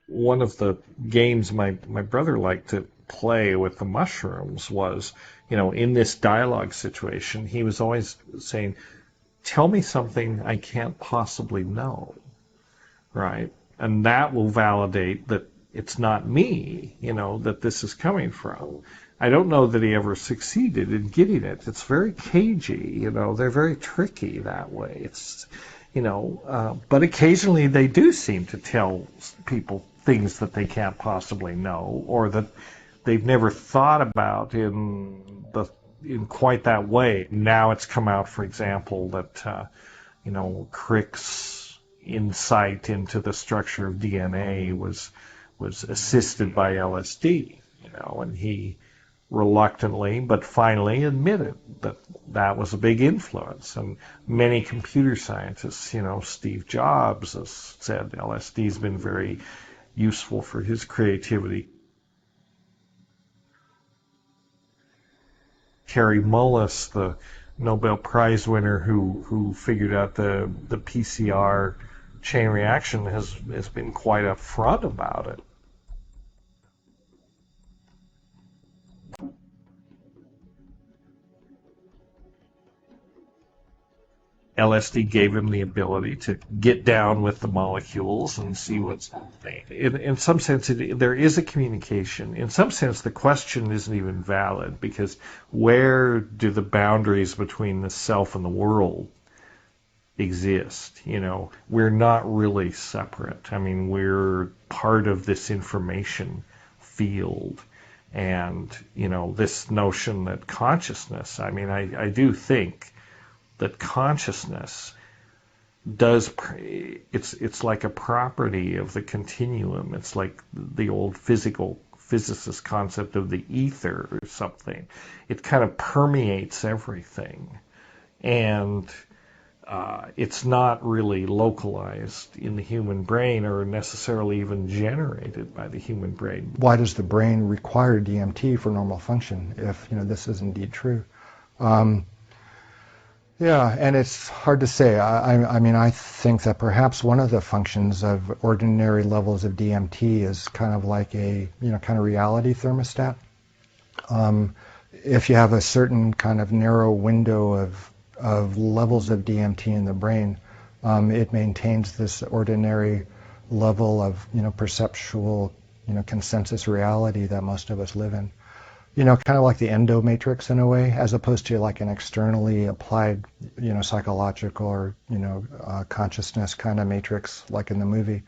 one of the games my brother liked to play with the mushrooms was, in this dialogue situation, he was always saying, tell me something I can't possibly know, right? And that will validate that it's not me, that this is coming from. I don't know that he ever succeeded in getting it. It's very cagey, they're very tricky that way. It's, but occasionally they do seem to tell people things that they can't possibly know, or that they've never thought about in quite that way. Now it's come out, for example, that, Crick's insight into the structure of DNA was assisted by LSD, and he reluctantly but finally admitted that that was a big influence. And many computer scientists, Steve Jobs has said LSD's been very useful for his creativity. Kary Mullis, the Nobel Prize winner who figured out the PCR chain reaction, has been quite upfront about it. LSD gave him the ability to get down with the molecules and see what's happening. In some sense, there is a communication. In some sense, the question isn't even valid, because where do the boundaries between the self and the world exist? We're not really separate. I mean, we're part of this information field. And, this notion that consciousness, I do think that consciousness it's like a property of the continuum. It's like the old physicist concept of the ether or something. It kind of permeates everything. And it's not really localized in the human brain or necessarily even generated by the human brain. Why does the brain require DMT for normal function if, this is indeed true? Yeah, and it's hard to say. I think that perhaps one of the functions of ordinary levels of DMT is kind of like a, kind of reality thermostat. If you have a certain kind of narrow window of levels of DMT in the brain, it maintains this ordinary level of, perceptual, consensus reality that most of us live in. Kind of like the endomatrix in a way, as opposed to like an externally applied, psychological or, consciousness kind of matrix like in the movie.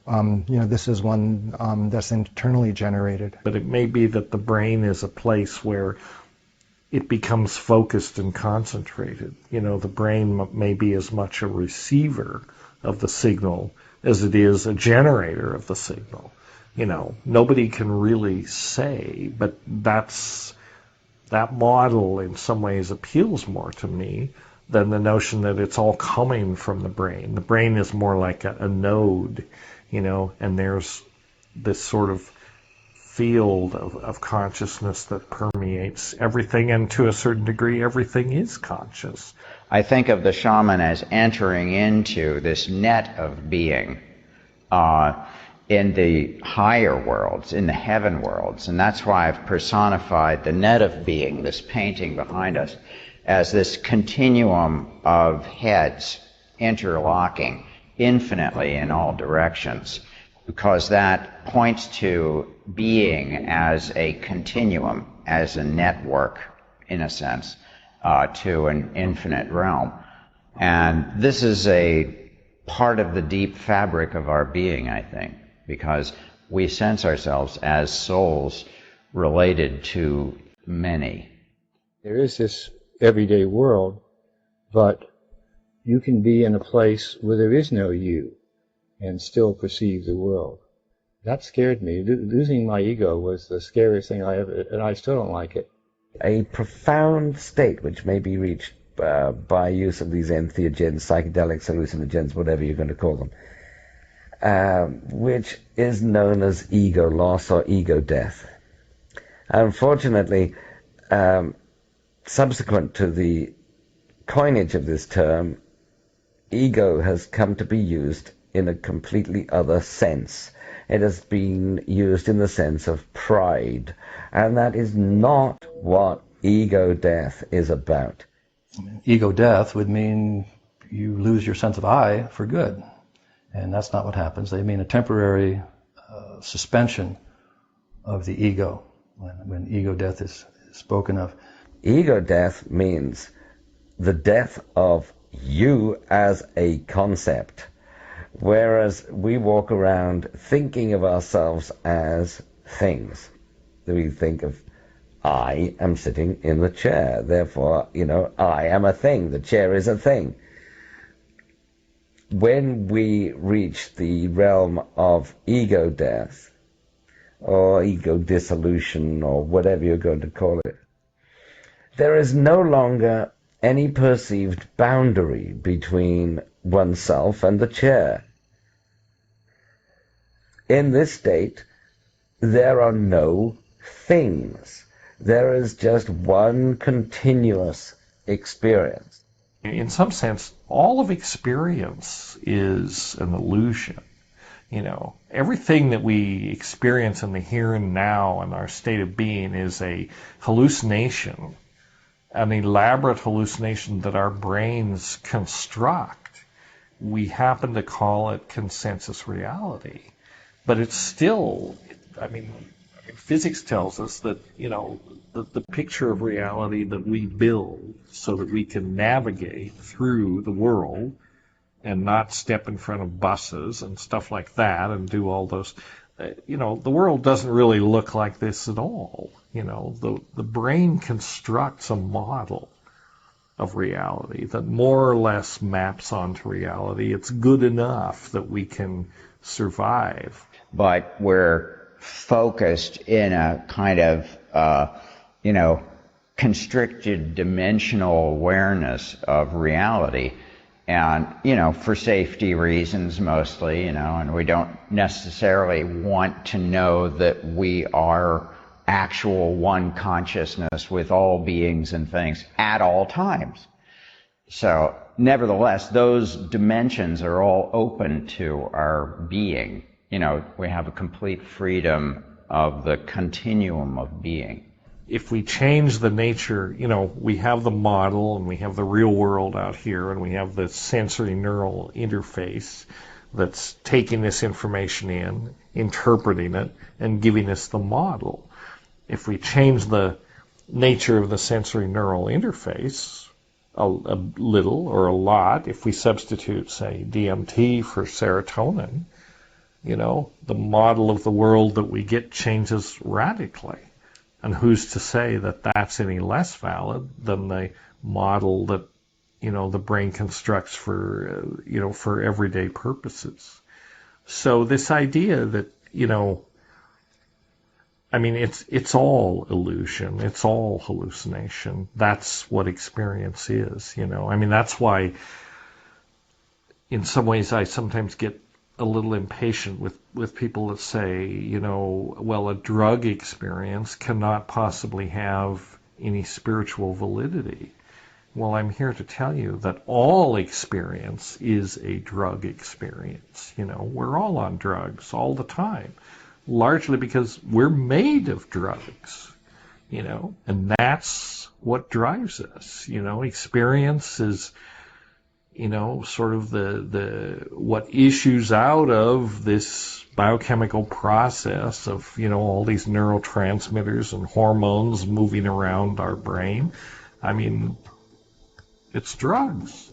This is one that's internally generated. But it may be that the brain is a place where it becomes focused and concentrated. The brain may be as much a receiver of the signal as it is a generator of the signal. Nobody can really say, but that model in some ways appeals more to me than the notion that it's all coming from the brain. The brain is more like a node, and there's this sort of field of consciousness that permeates everything, and to a certain degree, everything is conscious. I think of the shaman as entering into this net of being, in the higher worlds, in the heaven worlds. And that's why I've personified the net of being, this painting behind us, as this continuum of heads interlocking infinitely in all directions, because that points to being as a continuum, as a network, in a sense, to an infinite realm. And this is a part of the deep fabric of our being, I think, because we sense ourselves as souls related to many. There is this everyday world, but you can be in a place where there is no you and still perceive the world. That scared me. Losing my ego was the scariest thing I ever, and I still don't like it. A profound state which may be reached by use of these entheogens, psychedelics, hallucinogens, whatever you're going to call them, which is known as ego loss or ego death. Unfortunately, subsequent to the coinage of this term, ego has come to be used in a completely other sense. It has been used in the sense of pride, and that is not what ego death is about. Ego death would mean you lose your sense of I for good, and that's not what happens. They mean a temporary suspension of the ego when ego death is spoken of. Ego death means the death of you as a concept, whereas we walk around thinking of ourselves as things. We think of, I am sitting in the chair, therefore, I am a thing, the chair is a thing. When we reach the realm of ego death, or ego dissolution, or whatever you're going to call it, there is no longer any perceived boundary between oneself and the chair. In this state, there are no things. There is just one continuous experience. In some sense, all of experience is an illusion. Everything that we experience in the here and now and our state of being is a hallucination, an elaborate hallucination that our brains construct. We happen to call it consensus reality. But it's still, physics tells us that, the picture of reality that we build so that we can navigate through the world and not step in front of buses and stuff like that and do all those, the world doesn't really look like this at all. The brain constructs a model of reality that more or less maps onto reality. It's good enough that we can survive. But we're focused in a kind of, constricted dimensional awareness of reality. And, for safety reasons mostly, and we don't necessarily want to know that we are actual one consciousness with all beings and things at all times. So, nevertheless, those dimensions are all open to our being. We have a complete freedom of the continuum of being. If we change the nature, we have the model and we have the real world out here and we have the sensory neural interface that's taking this information in, interpreting it, and giving us the model. If we change the nature of the sensory neural interface a little or a lot, if we substitute, say, DMT for serotonin, the model of the world that we get changes radically. And who's to say that that's any less valid than the model that, the brain constructs for, for everyday purposes? So this idea that, it's all illusion, it's all hallucination. That's what experience is, that's why, in some ways, I sometimes get a little impatient with people that say, a drug experience cannot possibly have any spiritual validity. Well, I'm here to tell you that all experience is a drug experience. We're all on drugs all the time, largely because we're made of drugs, and that's what drives us. Experience is sort of the what issues out of this biochemical process of, all these neurotransmitters and hormones moving around our brain. It's drugs.